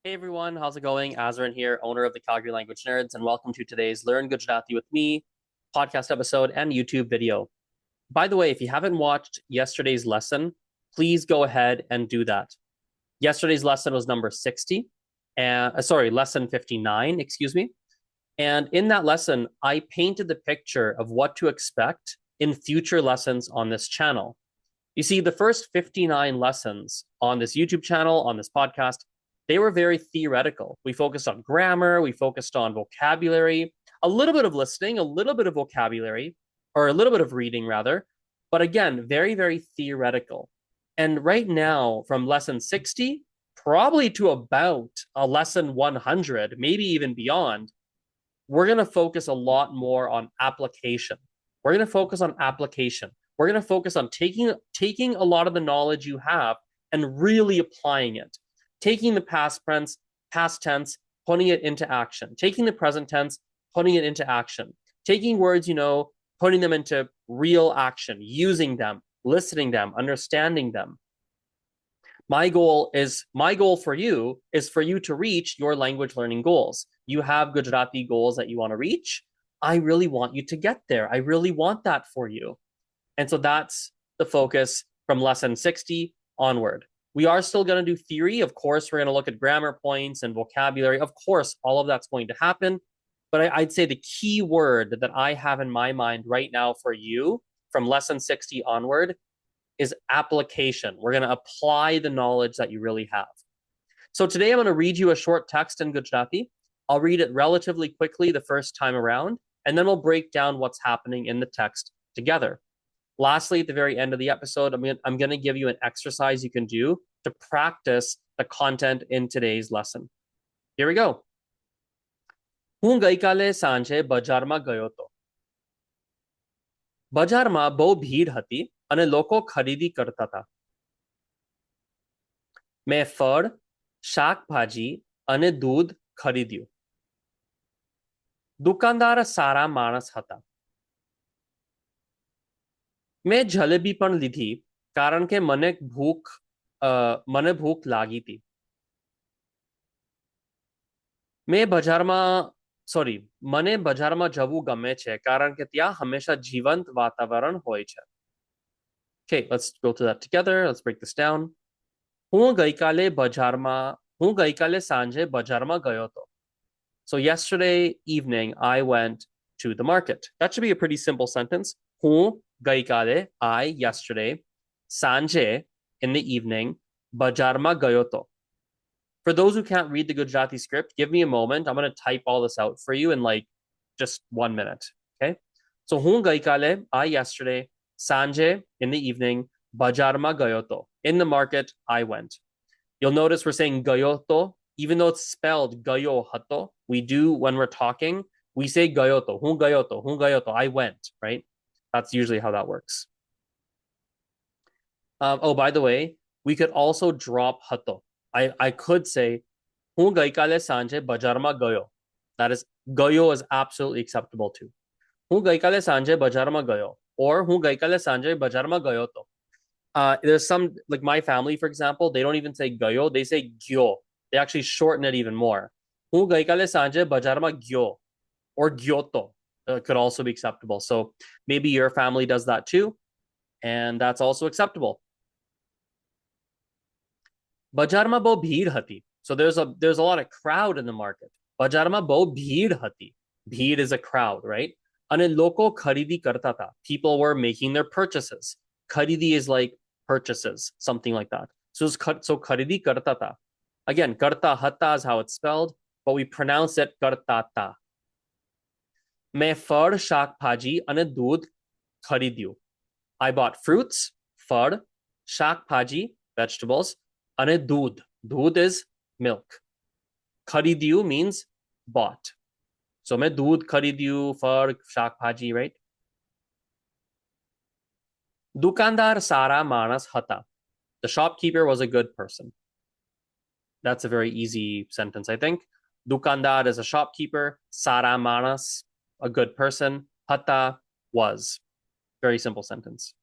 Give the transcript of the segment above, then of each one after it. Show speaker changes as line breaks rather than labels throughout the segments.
Hey everyone, how's it going? Azrin here, owner of the Calgary Language Nerds, and welcome to today's Learn Gujarati with Me podcast episode and YouTube video. By the way, if you haven't watched yesterday's lesson, please go ahead and do that. Yesterday's lesson was number 60, and lesson 59, excuse me. And in that lesson, I painted the picture of what to expect in future lessons on this channel. You see, the first 59 lessons on this YouTube channel, on this podcast, they were very theoretical. We focused on grammar, we focused on vocabulary, a little bit of listening, a little bit of vocabulary, or a little bit of reading rather, but again, very, very theoretical. And right now, from lesson 60, probably to about a lesson 100, maybe even beyond, we're going to focus a lot more on application. We're going to focus on application. We're going to focus on taking a lot of the knowledge you have and really applying it. Taking the past tense, putting it into action. Taking the present tense, putting it into action. Taking words you know, putting them into real action, using them, listening them, understanding them. My goal for you is for you to reach your language learning goals. You have Gujarati goals that you want to reach. I really want you to get there. I really want that for you. And so that's the focus from lesson 60 onward. We are still going to do theory. Of course, we're going to look at grammar points and vocabulary. Of course, all of that's going to happen. But I'd say the key word that I have in my mind right now for you from lesson 60 onward is application. We're going to apply the knowledge that you really have. So today I'm going to read you a short text in Gujarati. I'll read it relatively quickly the first time around, and then we'll break down what's happening in the text together. Lastly, at the very end of the episode, I'm going to give you an exercise you can do to practice the content in today's lesson. Here we go. હું ગઈકાલે સાંજે બજારમાં ગયો હતો. બજારમાં બહુ ભીડ હતી અને લોકો ખરીદી કરતા હતા. મેં ફળ, શાકભાજી અને દૂધ ખરીદ્યું. દુકાનદાર સારા માણસ હતા. મેં જલેબી પણ લીધી કારણ કે મને ભૂખ લાગી હતી. મને બજારમાં જવું ગમે છે કારણ કે ત્યાં હંમેશા જીવંત વાતાવરણ હોય છે. Okay, let's go through that together. Let's break this down. હું ગઈકાલે સાંજે બજારમાં ગયો હતો. So yesterday evening I went to the market. That should be a pretty simple sentence. હું ગઈકાલે, I yesterday, સાંજે in the evening, બજારમાં ગયો હતો. For those who can't read the Gujarati script, give me a moment. I'm going to type all this out for you in like just 1 minute. Okay. So, હું ગઈકાલે, I yesterday, સાંજે in the evening, બજારમાં ગયો હતો. In the market, I went. You'll notice we're saying ગયો હતો, even though it's spelled ગયો હતો. We do, when we're talking, we say ગયો હતો, હું ગયો હતો, I went, right? That's usually how that works. Oh, by the way, we could also drop હતો. I could say હું ગઈકાલે સાંજે બજારમાં ગયો. That is, ગયો is absolutely acceptable too. હું ગઈકાલે સાંજે બજારમાં ગયો. Or હું ગઈકાલે સાંજે બજારમાં ગયો હતો. There's some, like my family, for example, they don't even say ગયો, they say ગયો. They actually shorten it even more. હું ગઈકાલે સાંજે બજારમાં ગયો. Or ગયોતો could also be acceptable. So maybe your family does that too, and that's also acceptable. બજારમાં બહુ ભીડ હતી. So there's a lot of crowd in the market. બજારમાં બહુ ભીડ હતી. Bhid is a crowd, right? અને લોકો ખરીદી કરતા હતા. People were making their purchases. ખરીદી is like purchases, something like that. So ખરીદી કરતા હતા. Again, karta hata is how it's spelled, but we pronounce it kartata. મેં ફળ, શાકભાજી અને દૂધ ખરીદ્યું. I bought fruits, ફળ, શાકભાજી, vegetables, અને दूध. दूध is milk. ખરીદ્યું means bought. So मैं दूध खरीद्યું, फल, શાકભાજી, right? दुकानदार सारा माणस હતા. The shopkeeper was a good person. That's a very easy sentence, I think. Dukandar is a shopkeeper. Sara manas, a good person. Hata was. Very simple sentence.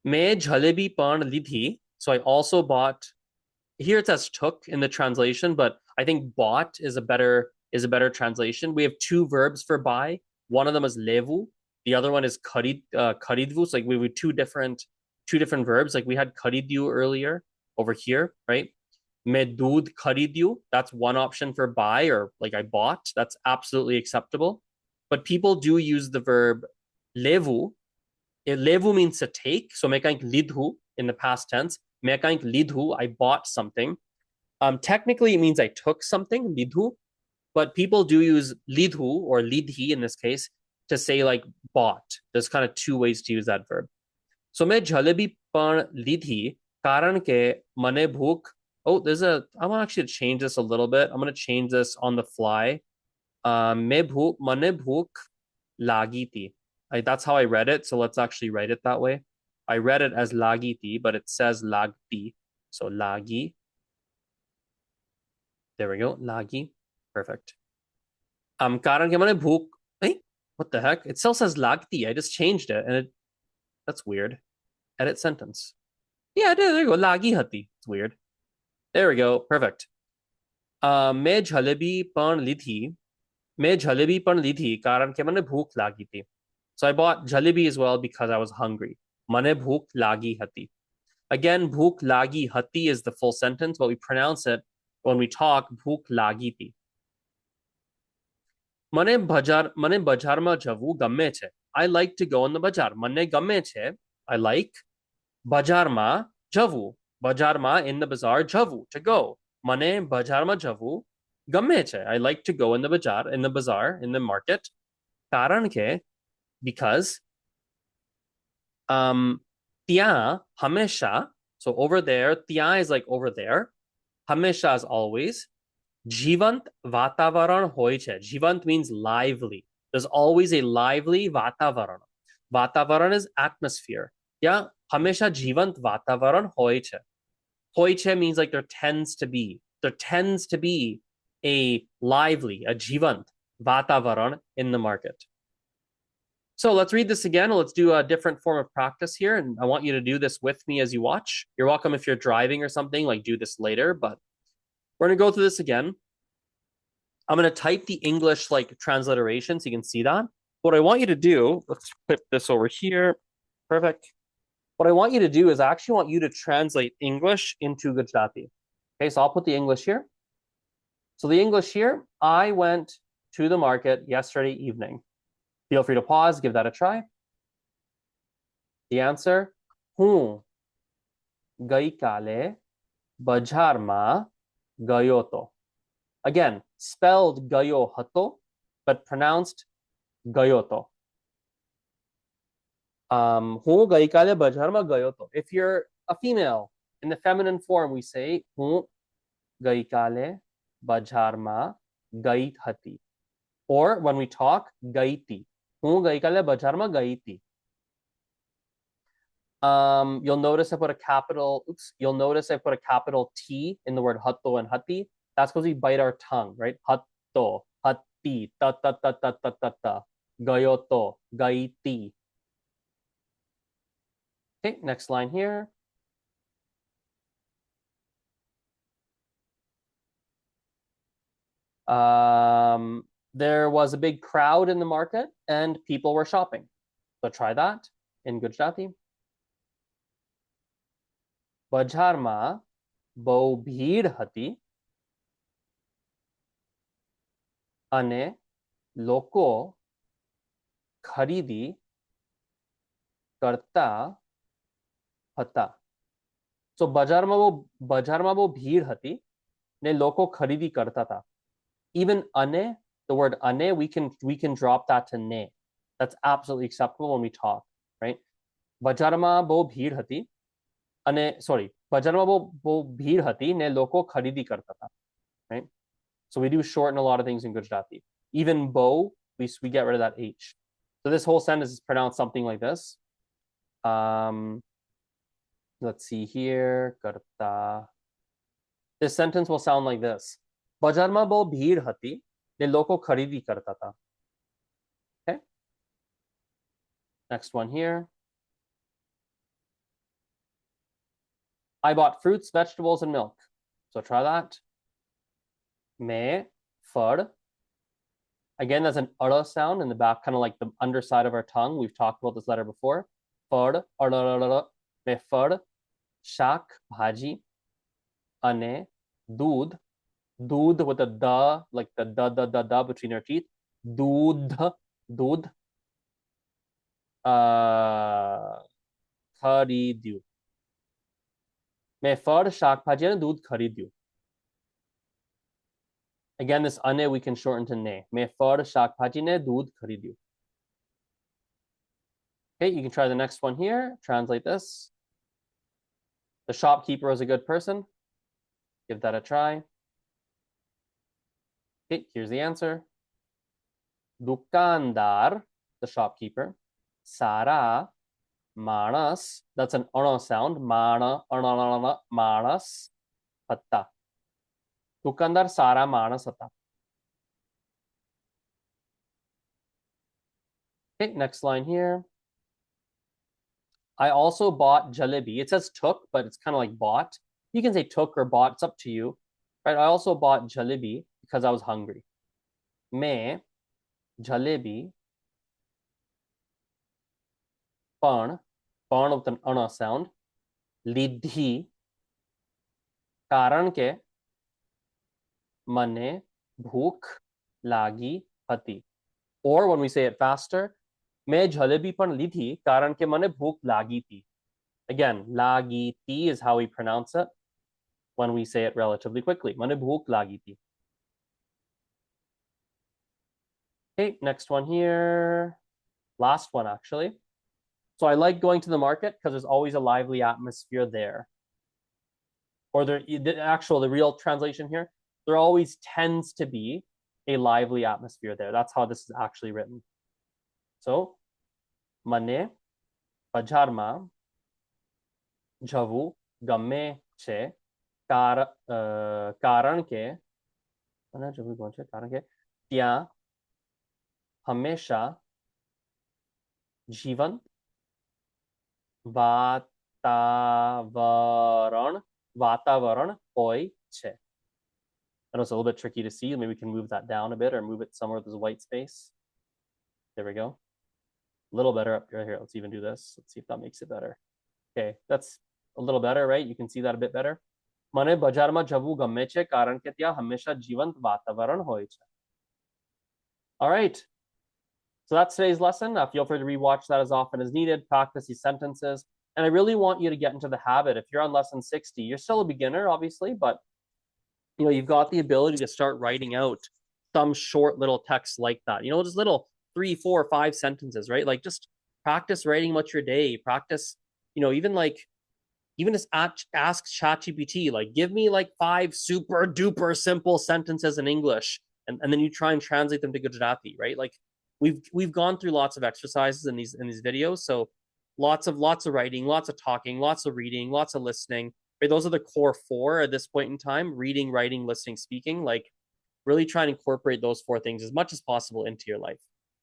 मैं जलेबी पण લીધી. So I also bought here it says took in the translation, but I think bought is a better translation. We have two verbs for buy. One of them is levu, the other one is karidvu. So like we have two different verbs. Like we had karidyu earlier over here, right? Main doodh kharidyu. That's one option for buy, or like I bought. That's absolutely acceptable. But people do use the verb levu. Levu means to take. So main kaink lidhu in the past tense. Main kaink lidhu, I bought something. Technically, it means I took something, lidhu, but people do use lidhu or lidhi in this case to say like bought. There's kind of two ways to use that verb. So मैं जलेबी पण ली थी कारण के मने भूख. Oh, I'm actually to change this a little bit. I'm going to change this on the fly. Mane bhuk lagi thi. That's how I read it. So let's actually write it that way. I read it as lagi thi, but it says lagti. So lagi. There we go. Lagi. Perfect. Karan ke mane bhuk. Hey, what the heck? It still says lagti. I just changed it, and that's weird. Edit sentence. Yeah, there you go. Lagi hati. It's weird. There we go. Perfect. मैं जलेबी पण ली थी. मैं जलेबी पण ली थी कारण के मने भूख लागी थी. So I bought jalebi as well because I was hungry. Mane bhuk lagi hati. Again, bhuk lagi hati is the full sentence, but we pronounce it when we talk bhuk lagi thi. Mane bajar ma javu gamme che. I like to go in the bajar. Mane gamme che. I like. Bajar ma javu. Bajar ma in the bazaar javu to go. Mane bajar ma javu gamme che. I like to go in the bazaar, in the market. Karan ke, because ત્યાં હમેશા, so over there, ત્યાં is like over there. હમેશા is always. જીવંત વાતાવરણ હોય છે. જીવંત means lively. There's always a lively વાતાવરણ. વાતાવરણ is atmosphere. ત્યાં હમેશા જીવંત વાતાવરણ હોય છે. હોય છે means like there tends to be. There tends to be a lively, a જીવંત વાતાવરણ in the market. So let's read this again. Let's do a different form of practice here. And I want you to do this with me as you watch. You're welcome if you're driving or something, like do this later, but we're going to go through this again. I'm going to type the English like transliteration so you can see that. What I want you to do, let's flip this over here. Perfect. What I want you to do is I actually want you to translate English into Gujarati. Okay, so I'll put the English here. So the English here, I went to the market yesterday evening. Feel free to pause, give that a try. The answer, હું ગઈકાલે બજારમાં ગયો હતો. Again, spelled ગયો હતો, but pronounced ગયો હતો. હું ગઈકાલે બજારમાં ગયો હતો. If you're a female, in the feminine form, we say હું ગઈકાલે બજારમાં ગઈ હતી. Or when we talk, ગઈ હતી. હું ગઈકાલે બજારમાં ગઈ હતી. You'll notice I put a capital T in the word hatto and hati. That's because we bite our tongue, right? Hatto, hati, ta ta ta ta ta ta ta. Gayoto, gaiti. Okay, next line here. There was a big crowd in the market and people were shopping. So try that in Gujarati. બજારમાં બહુ ભીડ હતી અને લોકો ખરીદી કરતા હતા. So બજારમાં બહુ ભીડ હતી ને લોકો ખરીદી કરતા હતા. Even ane, the word ane, we can drop that to ne. That's absolutely acceptable when we talk, right? બજારમાં બહુ ભીડ હતી. બજારમાં બહુ ભીડ હતી ને લોકો ખરીદી કરતા હતા, right? So we do shorten a lot of things in Gujarati. Even bo, we get rid of that H. So this whole sentence is pronounced something like this. Let's see here. Karta. This sentence will sound like this. બજારમાં બહુ ભીડ હતી ને લોકો ખરીદી કરતા હતા. Okay. Next one here. I bought fruits, vegetables, and milk. So try that. Me, fur. Again, there's an ura sound in the back, kind of like the underside of our tongue. We've talked about this letter before. Fur, me fur, shak, bhaji, ane, doodh. Doodh with a da, like the da between your teeth. Doodh, doodh. खरीद्यू मैं फर शाक भाजी ने दूध खरीद्यू. Again, this ane we can shorten to ne. मैं फर शाक भाजी ने दूध खरीद्यू. Okay, you can try the next one here. Translate this. The shopkeeper is a good person. Give that a try. Okay, here's the answer. Dukandar, the shopkeeper. Sara, manas. That's an ana sound. Mana, ana, manas, hatta. Dukandar Sara manas hatta. Okay, next line here. I also bought jalebi. It says took, but it's kind of like bought. You can say took or bought. It's up to you. Right? I also bought jalebi because I was hungry. मैं jalebi पण with an ana sound લીધી કારણ કે મને ભૂખ લાગી હતી. Or when we say it faster, मैं जलेबी पण લીધી કારણ કે મને ભૂખ લાગી હતી. Again, લાગી હતી is how we pronounce it when we say it relatively quickly. મને ભૂખ લાગી હતી. Okay, next one here. Last one, actually. So I like going to the market because there's always a lively atmosphere there. Or the real translation here, there always tends to be a lively atmosphere there. That's how this is actually written. So, મને બજારમાં જવું ગમે છે કારણ કે ત્યાં હંમેશા જીવંત વાતાવરણ હોય છે. I know it's a little bit tricky to see. Maybe we can move that down a bit or move it somewhere with this white space. There we go. A little better up here. Let's even do this. Let's see if that makes it better. Okay, that's a little better, right? You can see that a bit better. મને બજારમાં જવું ગમે છે કારણ કે ત્યાં હંમેશા જીવંત વાતાવરણ હોય છે. All right. So that's today's lesson. Feel free to rewatch that as often as needed. Practice these sentences. And I really want you to get into the habit. If you're on lesson 60, you're still a beginner, obviously, but you've got the ability to start writing out some short little texts like that. Just little 3, 4, 5 sentences, right? Like just practice writing about your day. Practice, even just ask ChatGPT, like give me like 5 super duper simple sentences in English, and then you try and translate them to Gujarati, right? Like we've gone through lots of exercises in these videos, so lots of writing, lots of talking, lots of reading, lots of listening. Right? Those are the core 4 at this point in time: reading, writing, listening, speaking. Like really try and incorporate those 4 things as much as possible into your life.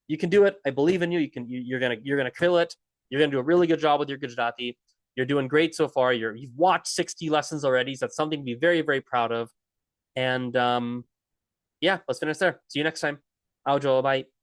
You can do it. I believe in you. You're gonna kill it. You're gonna do a really good job with your Gujarati. You're doing great so far. You've watched 60 lessons already, so that's something to be very, very proud of. And yeah, let's finish there. See you next time. Aujo, bye.